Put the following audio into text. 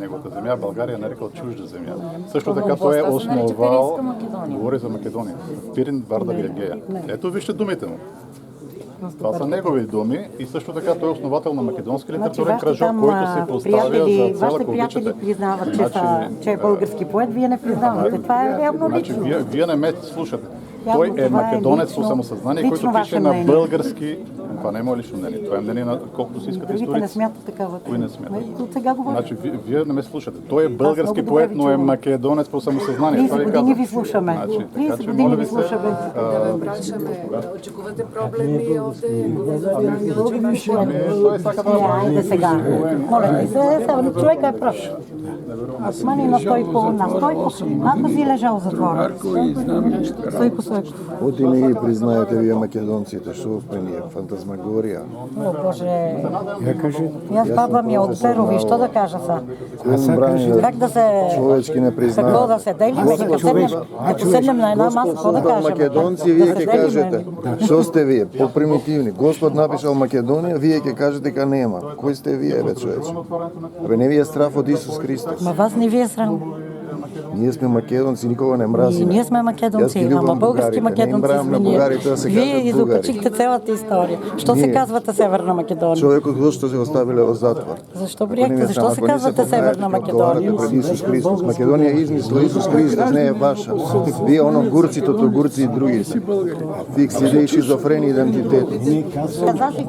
Неговата земя, България е нарекал чужда земя. Също така той е основал, говори за Македония, Пирин, Вардар и Егея. Ето вижте думите му. Това са негови думи и също така той е основател на македонски литературен кръжок, който се поставя за цел, ако обичате. Вашите приятели признават, че е български поет, вие не признавате. Това е явно лично. Вие не ме слушате. Той е македонец по самосъзнание, който пише на български. Това не е мое лично мнение. Това е мнение на колкото си искате историци. Другите не смятат такава. Кои не смятат? От сега говоря. Значи, вие не ме слушате. Той е български поет, но е македонец по самосъзнание. 30 години ви слушаме. 30 години ви слушаме. Да vraćame, očekujete problemi ovde? Айде сега. Моля ти се, човека е прав. Мани на Стойко. Ако си лежал в затвора. Стойко. От и не ги признаете вие македонците, що в мене е фантазмагория. О, Боже. Аз баба ми е от Перови, що да кажа са? Как да се... Човечки не признават. Какво да се делиме? Като седнем на една маса, какво да кажем? Македонци, вие ќе кажете, що сте вие, по-примитивни. Господ напишал Македония, вие ќе кажете ка нема. Кои сте вие, бе, човече? Абе, не ви е страх от Исус Христос. Ма вас не ви е срам. Ние сме македонци, никога не мразим. Ние сме македонци, ама български македонци сме ние. Вие изопачихте цялата история. Що се казвате Северна Македония? Човекот защо се оставиле в затвор. Защо приехте? Защо се казвате Северна Македония? Пред Исус Христос. Македонија е измисла Исус Христос, не е ваша. Вие оно гурците, то гурци и други се. Фикс идеи шизофрени идентитети.